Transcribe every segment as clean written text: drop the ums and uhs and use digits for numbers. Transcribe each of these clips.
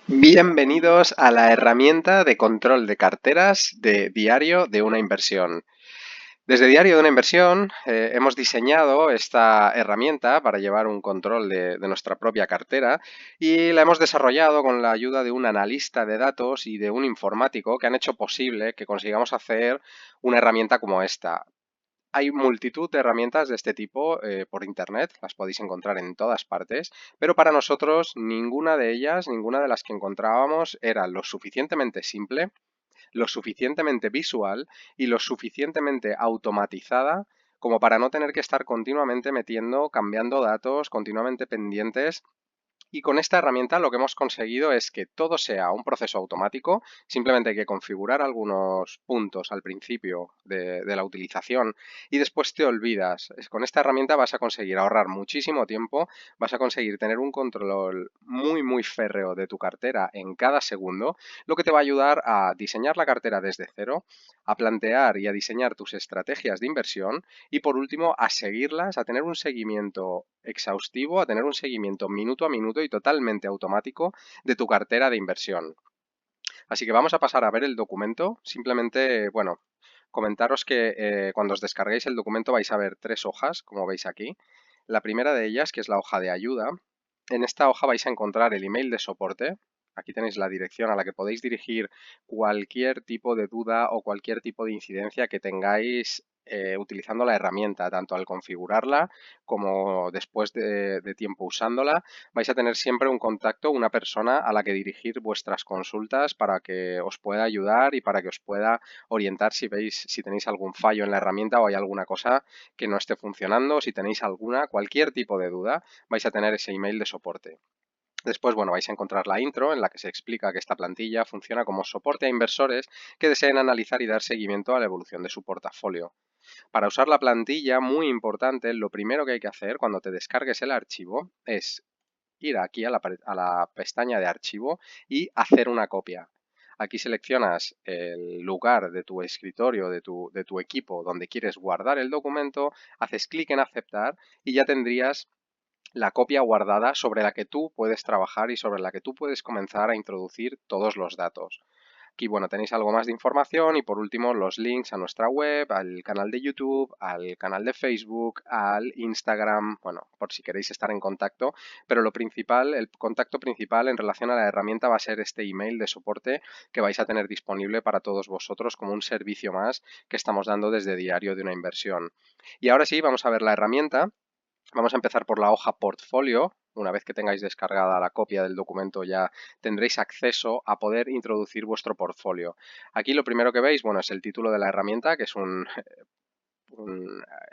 Bienvenidos a la herramienta de control de carteras de Diario de una Inversión. Desde Diario de una Inversión hemos diseñado esta herramienta para llevar un control de nuestra propia cartera y la hemos desarrollado con la ayuda de un analista de datos y de un informático que han hecho posible que consigamos hacer una herramienta como esta. Hay multitud de herramientas de este tipo por internet, las podéis encontrar en todas partes, pero para nosotros ninguna de ellas, ninguna de las que encontrábamos era lo suficientemente simple, lo suficientemente visual y lo suficientemente automatizada como para no tener que estar continuamente metiendo, cambiando datos, continuamente pendientes. Y con esta herramienta lo que hemos conseguido es que todo sea un proceso automático, simplemente hay que configurar algunos puntos al principio de la utilización y después te olvidas. Con esta herramienta vas a conseguir ahorrar muchísimo tiempo, vas a conseguir tener un control muy férreo de tu cartera en cada segundo, lo que te va a ayudar a diseñar la cartera desde cero, a plantear y a diseñar tus estrategias de inversión y por último a seguirlas, a tener un seguimiento exhaustivo, a tener un seguimiento minuto a minuto y totalmente automático de tu cartera de inversión. Así que vamos a pasar a ver el documento. Simplemente, bueno, comentaros que cuando os descarguéis el documento vais a ver tres hojas, como veis aquí. La primera de ellas, que es la hoja de ayuda. En esta hoja vais a encontrar el email de soporte. Aquí tenéis la dirección a la que podéis dirigir cualquier tipo de duda o cualquier tipo de incidencia que tengáis utilizando la herramienta, tanto al configurarla como después de tiempo usándola. Vais a tener siempre un contacto, una persona a la que dirigir vuestras consultas para que os pueda ayudar y para que os pueda orientar si tenéis algún fallo en la herramienta o hay alguna cosa que no esté funcionando, si tenéis cualquier tipo de duda, vais a tener ese email de soporte. Después, bueno, vais a encontrar la intro en la que se explica que esta plantilla funciona como soporte a inversores que deseen analizar y dar seguimiento a la evolución de su portafolio. Para usar la plantilla, muy importante, lo primero que hay que hacer cuando te descargues el archivo es ir aquí a la pestaña de archivo y hacer una copia. Aquí seleccionas el lugar de tu escritorio, de tu equipo donde quieres guardar el documento, haces clic en aceptar y ya tendrías la copia guardada sobre la que tú puedes trabajar y sobre la que tú puedes comenzar a introducir todos los datos. Aquí, bueno, tenéis algo más de información y por último los links a nuestra web, al canal de YouTube, al canal de Facebook, al Instagram, bueno, por si queréis estar en contacto, pero lo principal, el contacto principal en relación a la herramienta va a ser este email de soporte que vais a tener disponible para todos vosotros como un servicio más que estamos dando desde Diario de una Inversión. Y ahora sí, vamos a ver la herramienta. Vamos a empezar por la hoja portfolio. Una vez que tengáis descargada la copia del documento ya tendréis acceso a poder introducir vuestro portfolio. Aquí lo primero que veis, bueno, es el título de la herramienta, que es una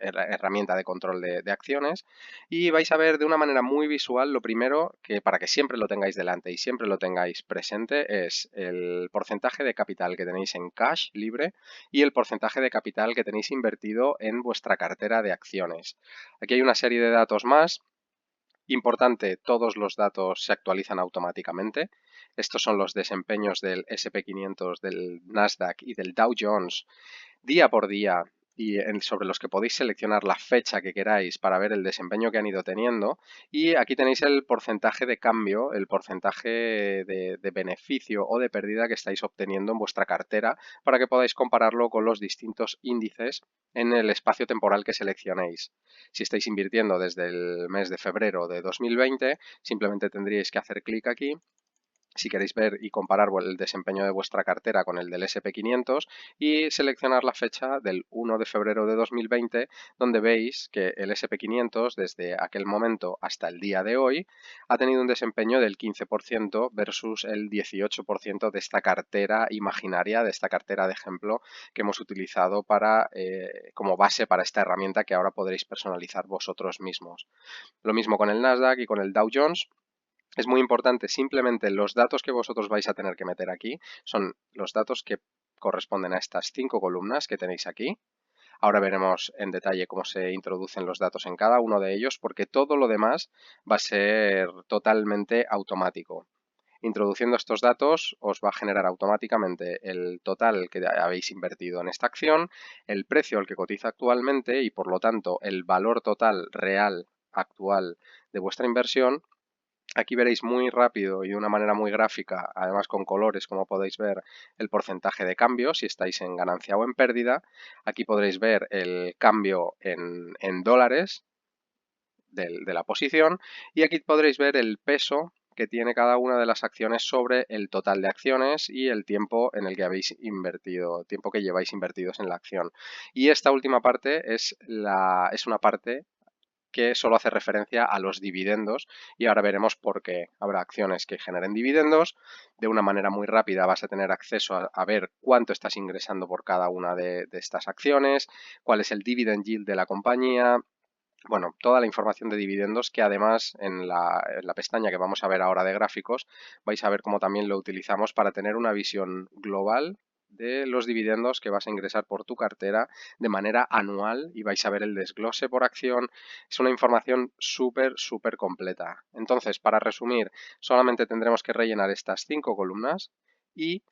herramienta de control de acciones y vais a ver de una manera muy visual lo primero que para que siempre lo tengáis delante y siempre lo tengáis presente es el porcentaje de capital que tenéis en cash libre y el porcentaje de capital que tenéis invertido en vuestra cartera de acciones. Aquí hay una serie de datos más. Importante, todos los datos se actualizan automáticamente. Estos son los desempeños del SP500, del Nasdaq y del Dow Jones día por día y sobre los que podéis seleccionar la fecha que queráis para ver el desempeño que han ido teniendo. Y aquí tenéis el porcentaje de cambio, el porcentaje de beneficio o de pérdida que estáis obteniendo en vuestra cartera para que podáis compararlo con los distintos índices en el espacio temporal que seleccionéis. Si estáis invirtiendo desde el mes de febrero de 2020, simplemente tendríais que hacer clic aquí si queréis ver y comparar el desempeño de vuestra cartera con el del SP500 y seleccionar la fecha del 1 de febrero de 2020, donde veis que el SP500 desde aquel momento hasta el día de hoy ha tenido un desempeño del 15% versus el 18% de esta cartera imaginaria, de esta cartera de ejemplo que hemos utilizado como base para esta herramienta que ahora podréis personalizar vosotros mismos. Lo mismo con el Nasdaq y con el Dow Jones. Es muy importante, simplemente los datos que vosotros vais a tener que meter aquí son los datos que corresponden a estas 5 columnas que tenéis aquí. Ahora veremos en detalle cómo se introducen los datos en cada uno de ellos, porque todo lo demás va a ser totalmente automático. Introduciendo estos datos os va a generar automáticamente el total que habéis invertido en esta acción, el precio al que cotiza actualmente y por lo tanto el valor total real actual de vuestra inversión Aquí veréis muy rápido y de una manera muy gráfica, además con colores, como podéis ver, el porcentaje de cambio, si estáis en ganancia o en pérdida. Aquí podréis ver el cambio en dólares de la posición y aquí podréis ver el peso que tiene cada una de las acciones sobre el total de acciones y el tiempo en el que habéis invertido, tiempo que lleváis invertidos en la acción. Y esta última parte es una parte que solo hace referencia a los dividendos y ahora veremos por qué. Habrá acciones que generen dividendos. De una manera muy rápida vas a tener acceso a ver cuánto estás ingresando por cada una de estas acciones, cuál es el dividend yield de la compañía. Bueno, toda la información de dividendos que además en la pestaña que vamos a ver ahora de gráficos vais a ver cómo también lo utilizamos para tener una visión global de los dividendos que vas a ingresar por tu cartera de manera anual y vais a ver el desglose por acción. Es una información súper completa. Entonces, para resumir, solamente tendremos que rellenar estas 5 columnas y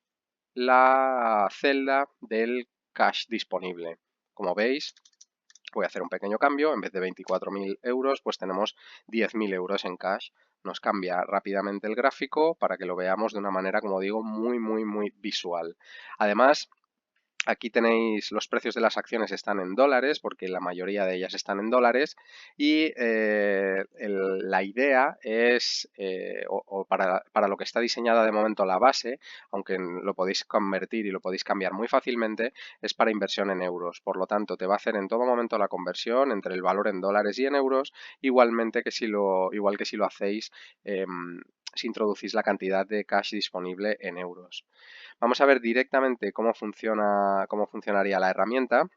la celda del cash disponible. Como veis, voy a hacer un pequeño cambio, en vez de 24.000 euros, pues tenemos 10.000 euros en cash. Nos cambia rápidamente el gráfico para que lo veamos de una manera, como digo, muy visual. Además, aquí tenéis los precios de las acciones están en dólares, porque la mayoría de ellas están en dólares, y la idea es, o para lo que está diseñada de momento la base, aunque lo podéis convertir y lo podéis cambiar muy fácilmente, es para inversión en euros. Por lo tanto, te va a hacer en todo momento la conversión entre el valor en dólares y en euros, igualmente igual que si lo hacéis, si introducís la cantidad de cash disponible en euros. Vamos a ver directamente cómo funcionaría la herramienta.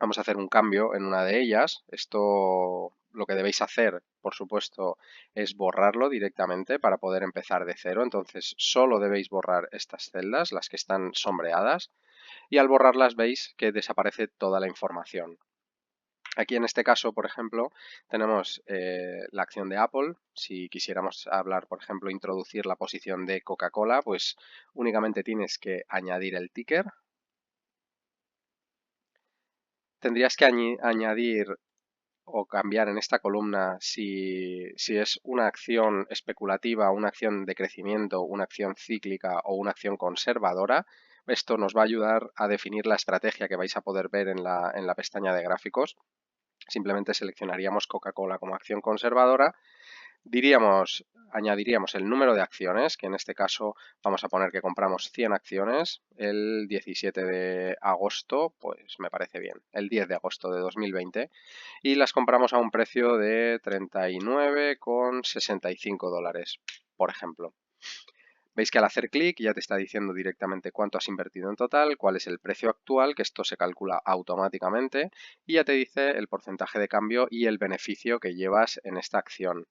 Vamos a hacer un cambio en una de ellas. Esto lo que debéis hacer, por supuesto, es borrarlo directamente para poder empezar de cero. Entonces, solo debéis borrar estas celdas, las que están sombreadas, y al borrarlas veis que desaparece toda la información. Aquí en este caso, por ejemplo, tenemos la acción de Apple. Si quisiéramos hablar, por ejemplo, introducir la posición de Coca-Cola, pues únicamente tienes que añadir el ticker. Tendrías que añadir o cambiar en esta columna si es una acción especulativa, una acción de crecimiento, una acción cíclica o una acción conservadora. Esto nos va a ayudar a definir la estrategia que vais a poder ver en la pestaña de gráficos. Simplemente seleccionaríamos Coca-Cola como acción conservadora, añadiríamos el número de acciones, que en este caso vamos a poner que compramos 100 acciones el 17 de agosto, pues me parece bien, el 10 de agosto de 2020, y las compramos a un precio de 39,65 dólares, por ejemplo. Veis que al hacer clic ya te está diciendo directamente cuánto has invertido en total, cuál es el precio actual, que esto se calcula automáticamente, y ya te dice el porcentaje de cambio y el beneficio que llevas en esta acción.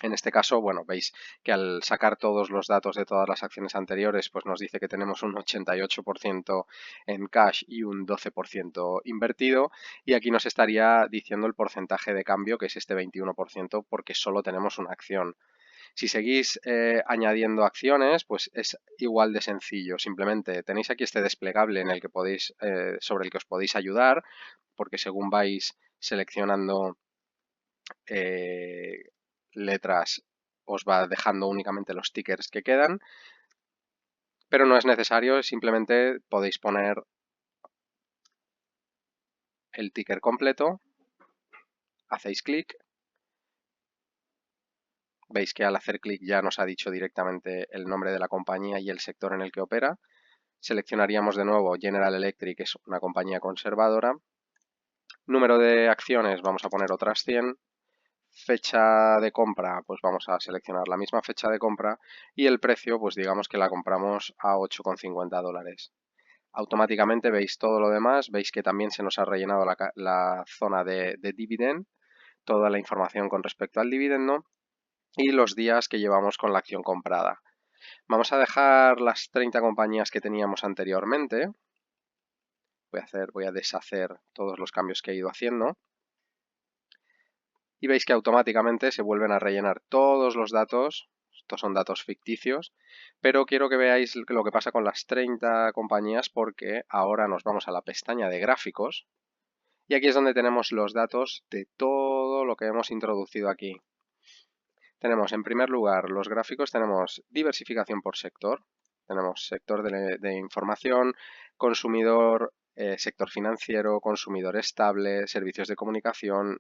En este caso, bueno, veis que al sacar todos los datos de todas las acciones anteriores, pues nos dice que tenemos un 88% en cash y un 12% invertido, y aquí nos estaría diciendo el porcentaje de cambio, que es este 21%, porque solo tenemos una acción. Si seguís añadiendo acciones, pues es igual de sencillo. Simplemente tenéis aquí este desplegable en el que sobre el que os podéis ayudar, porque según vais seleccionando letras, os va dejando únicamente los tickers que quedan, pero no es necesario, simplemente podéis poner el ticker completo, hacéis clic. Veis que al hacer clic ya nos ha dicho directamente el nombre de la compañía y el sector en el que opera. Seleccionaríamos de nuevo General Electric, que es una compañía conservadora. Número de acciones, vamos a poner otras 100. Fecha de compra, pues vamos a seleccionar la misma fecha de compra. Y el precio, pues digamos que la compramos a 8,50 dólares. Automáticamente veis todo lo demás, veis que también se nos ha rellenado la zona de dividend, toda la información con respecto al dividendo y los días que llevamos con la acción comprada. Vamos a dejar las 30 compañías que teníamos anteriormente. Voy a deshacer todos los cambios que he ido haciendo. Y veis que automáticamente se vuelven a rellenar todos los datos. Estos son datos ficticios, pero quiero que veáis lo que pasa con las 30 compañías porque ahora nos vamos a la pestaña de gráficos y aquí es donde tenemos los datos de todo lo que hemos introducido aquí. Tenemos en primer lugar los gráficos, tenemos diversificación por sector, tenemos sector de información, consumidor, sector financiero, consumidor estable, servicios de comunicación,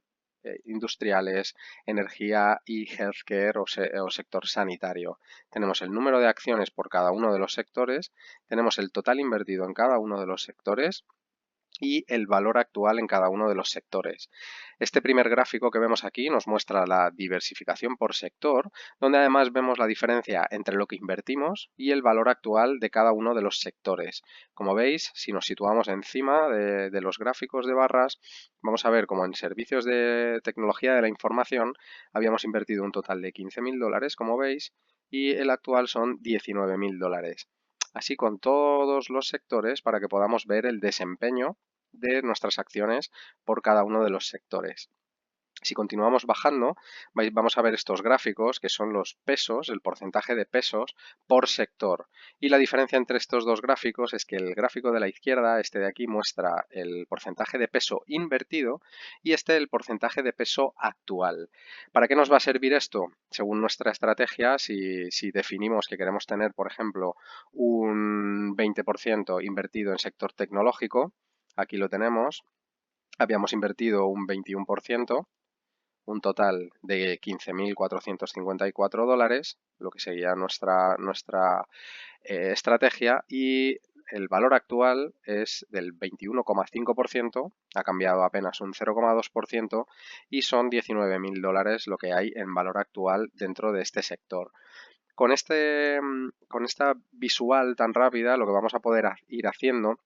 industriales, energía y healthcare o sector sanitario. Tenemos el número de acciones por cada uno de los sectores, tenemos el total invertido en cada uno de los sectores y el valor actual en cada uno de los sectores. Este primer gráfico que vemos aquí nos muestra la diversificación por sector, donde además vemos la diferencia entre lo que invertimos y el valor actual de cada uno de los sectores. Como veis, si nos situamos encima de los gráficos de barras, vamos a ver como en servicios de tecnología de la información habíamos invertido un total de 15.000 dólares, como veis, y el actual son 19.000 dólares. Así con todos los sectores para que podamos ver el desempeño de nuestras acciones por cada uno de los sectores. Si continuamos bajando, vamos a ver estos gráficos que son los pesos, el porcentaje de pesos por sector. Y la diferencia entre estos dos gráficos es que el gráfico de la izquierda, este de aquí, muestra el porcentaje de peso invertido y este el porcentaje de peso actual. ¿Para qué nos va a servir esto? Según nuestra estrategia, si definimos que queremos tener, por ejemplo, un 20% invertido en sector tecnológico, aquí lo tenemos, habíamos invertido un 21%, un total de 15.454 dólares, lo que sería nuestra estrategia, y el valor actual es del 21,5%, ha cambiado apenas un 0,2% y son 19.000 dólares lo que hay en valor actual dentro de este sector. Con esta visual tan rápida, lo que vamos a poder ir haciendo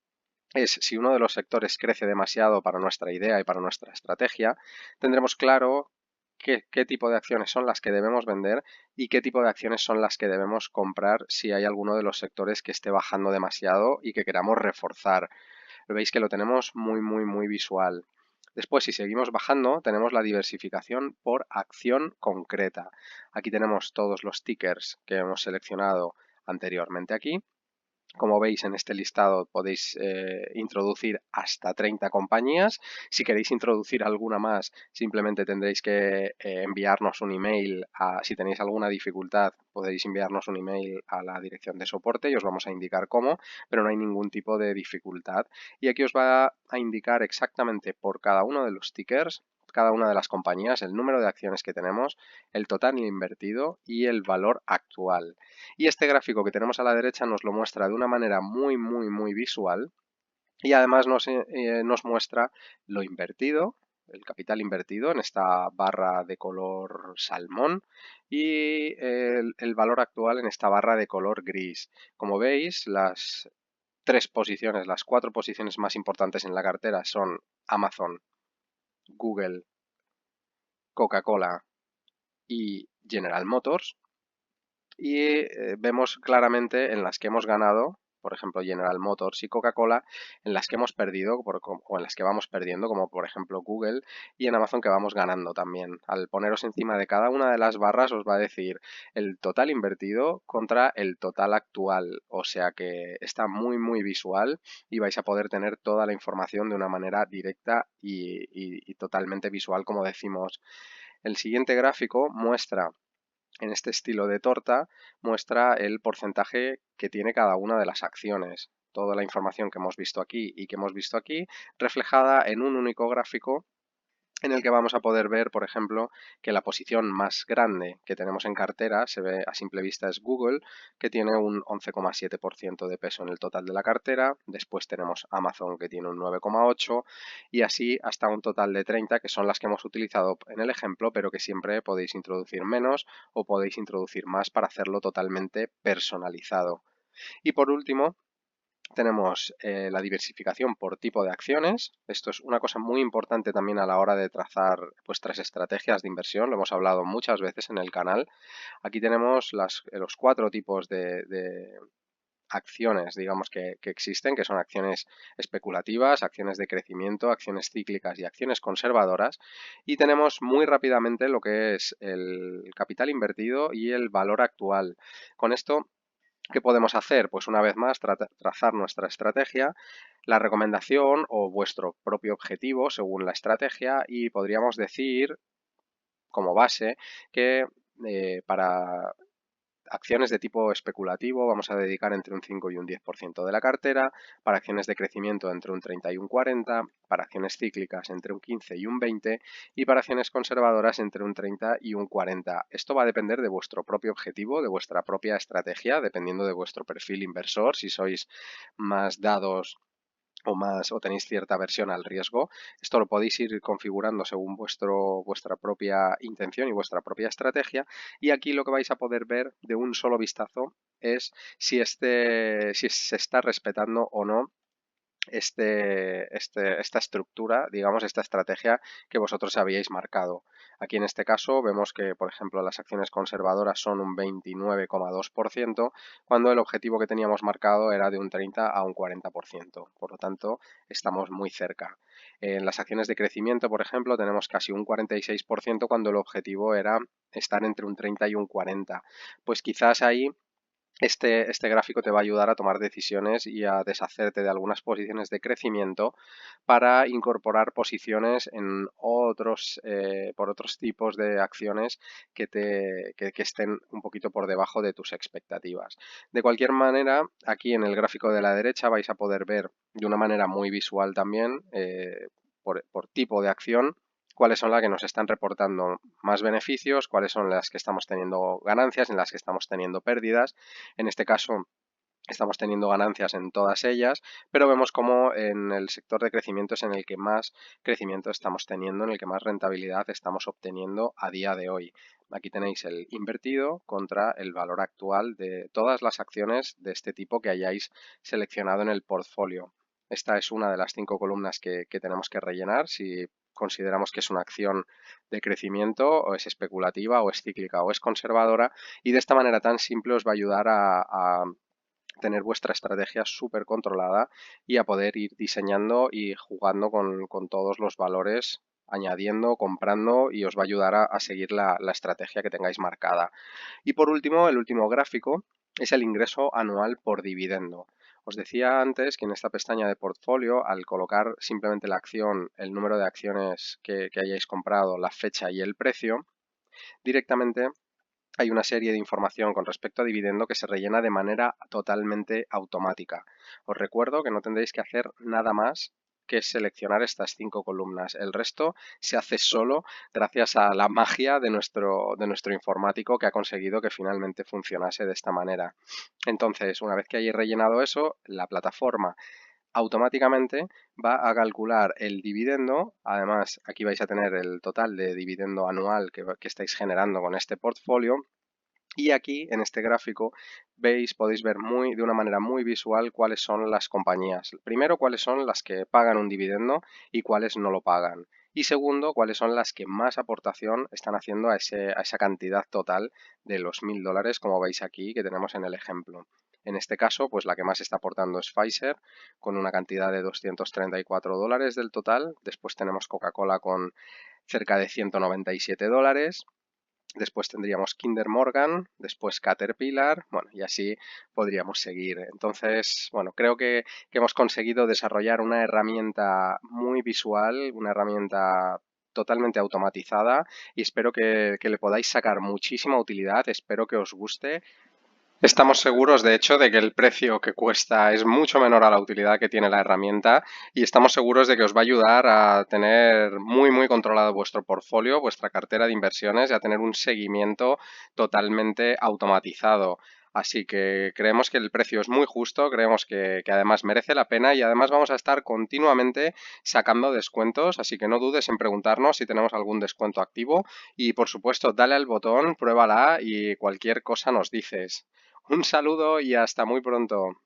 es, si uno de los sectores crece demasiado para nuestra idea y para nuestra estrategia, tendremos claro qué tipo de acciones son las que debemos vender y qué tipo de acciones son las que debemos comprar si hay alguno de los sectores que esté bajando demasiado y que queramos reforzar. Veis que lo tenemos muy visual. Después, si seguimos bajando, tenemos la diversificación por acción concreta. Aquí tenemos todos los tickers que hemos seleccionado anteriormente aquí. Como veis en este listado podéis introducir hasta 30 compañías. Si queréis introducir alguna más, simplemente tendréis que enviarnos un email. Si tenéis alguna dificultad, podéis enviarnos un email a la dirección de soporte y os vamos a indicar cómo, pero no hay ningún tipo de dificultad. Y aquí os va a indicar exactamente por cada uno de los tickers, cada una de las compañías, el número de acciones que tenemos, el total invertido y el valor actual. Y este gráfico que tenemos a la derecha nos lo muestra de una manera muy visual y además nos muestra lo invertido, el capital invertido en esta barra de color salmón y el valor actual en esta barra de color gris. Como veis, las las cuatro posiciones más importantes en la cartera son Amazon, Google, Coca-Cola y General Motors. Y vemos claramente en las que hemos ganado, por ejemplo General Motors y Coca-Cola, en las que hemos perdido o en las que vamos perdiendo, como por ejemplo Google, y en Amazon que vamos ganando también. Al poneros encima de cada una de las barras os va a decir el total invertido contra el total actual, o sea que está muy visual y vais a poder tener toda la información de una manera directa y totalmente visual, como decimos. El siguiente gráfico muestra, en este estilo de torta, muestra el porcentaje que tiene cada una de las acciones. Toda la información que hemos visto aquí y que hemos visto aquí reflejada en un único gráfico en el que vamos a poder ver, por ejemplo, que la posición más grande que tenemos en cartera, se ve a simple vista, es Google, que tiene un 11,7% de peso en el total de la cartera. Después tenemos Amazon, que tiene un 9,8%, y así hasta un total de 30, que son las que hemos utilizado en el ejemplo, pero que siempre podéis introducir menos o podéis introducir más para hacerlo totalmente personalizado. Y por último, tenemos la diversificación por tipo de acciones. Esto es una cosa muy importante también a la hora de trazar vuestras estrategias de inversión. Lo hemos hablado muchas veces en el canal. Aquí tenemos los cuatro tipos de acciones, digamos, que existen, que son acciones especulativas, acciones de crecimiento, acciones cíclicas y acciones conservadoras. Y tenemos muy rápidamente lo que es el capital invertido y el valor actual. Con esto, ¿qué podemos hacer? Pues una vez más, trazar nuestra estrategia, la recomendación o vuestro propio objetivo según la estrategia, y podríamos decir como base que para acciones de tipo especulativo vamos a dedicar entre un 5 y un 10% de la cartera, para acciones de crecimiento entre un 30 y un 40, para acciones cíclicas entre un 15 y un 20 y para acciones conservadoras entre un 30 y un 40. Esto va a depender de vuestro propio objetivo, de vuestra propia estrategia, dependiendo de vuestro perfil inversor, si sois más dados o tenéis cierta aversión al riesgo. Esto lo podéis ir configurando según vuestra propia intención y vuestra propia estrategia. Y aquí lo que vais a poder ver de un solo vistazo es si se está respetando o no esta estructura, digamos, esta estrategia que vosotros habíais marcado. Aquí en este caso vemos que, por ejemplo, las acciones conservadoras son un 29,2%, cuando el objetivo que teníamos marcado era de un 30 a un 40%. Por lo tanto, estamos muy cerca. En las acciones de crecimiento, por ejemplo, tenemos casi un 46%, cuando el objetivo era estar entre un 30 y un 40%. Pues quizás ahí este gráfico te va a ayudar a tomar decisiones y a deshacerte de algunas posiciones de crecimiento para incorporar posiciones en por otros tipos de acciones que estén un poquito por debajo de tus expectativas. De cualquier manera, aquí en el gráfico de la derecha vais a poder ver de una manera muy visual también, por tipo de acción, cuáles son las que nos están reportando más beneficios, cuáles son las que estamos teniendo ganancias, en las que estamos teniendo pérdidas. En este caso, estamos teniendo ganancias en todas ellas, pero vemos como en el sector de crecimiento es en el que más crecimiento estamos teniendo, en el que más rentabilidad estamos obteniendo a día de hoy. Aquí tenéis el invertido contra el valor actual de todas las acciones de este tipo que hayáis seleccionado en el portfolio. Esta es una de las 5 columnas que tenemos que rellenar si consideramos que es una acción de crecimiento o es especulativa o es cíclica o es conservadora, y de esta manera tan simple os va a ayudar a tener vuestra estrategia súper controlada y a poder ir diseñando y jugando con todos los valores, añadiendo, comprando, y os va a ayudar a seguir la estrategia que tengáis marcada. Y por último, el último gráfico es el ingreso anual por dividendo. Os decía antes que en esta pestaña de portfolio, al colocar simplemente la acción, el número de acciones que hayáis comprado, la fecha y el precio, directamente hay una serie de información con respecto a dividendo que se rellena de manera totalmente automática. Os recuerdo que no tendréis que hacer nada más que seleccionar estas 5 columnas. El resto se hace solo gracias a la magia de nuestro informático, que ha conseguido que finalmente funcionase de esta manera. Entonces, una vez que hayáis rellenado eso, la plataforma automáticamente va a calcular el dividendo. Además, aquí vais a tener el total de dividendo anual que estáis generando con este portfolio. Y aquí en este gráfico podéis ver de una manera muy visual cuáles son las compañías. Primero, cuáles son las que pagan un dividendo y cuáles no lo pagan. Y segundo, cuáles son las que más aportación están haciendo a esa cantidad total de los $1000, como veis aquí que tenemos en el ejemplo. En este caso, pues la que más está aportando es Pfizer, con una cantidad de $234 del total. Después tenemos Coca-Cola con cerca de $197. Después tendríamos Kinder Morgan, después Caterpillar, bueno, y así podríamos seguir. Entonces, bueno, creo que hemos conseguido desarrollar una herramienta muy visual, una herramienta totalmente automatizada, y espero que le podáis sacar muchísima utilidad, espero que os guste. Estamos seguros, de hecho, de que el precio que cuesta es mucho menor a la utilidad que tiene la herramienta, y estamos seguros de que os va a ayudar a tener muy, muy controlado vuestro portfolio, vuestra cartera de inversiones, y a tener un seguimiento totalmente automatizado. Así que creemos que el precio es muy justo, creemos que además merece la pena, y además vamos a estar continuamente sacando descuentos, así que no dudes en preguntarnos si tenemos algún descuento activo, y por supuesto dale al botón, pruébala y cualquier cosa nos dices. Un saludo y hasta muy pronto.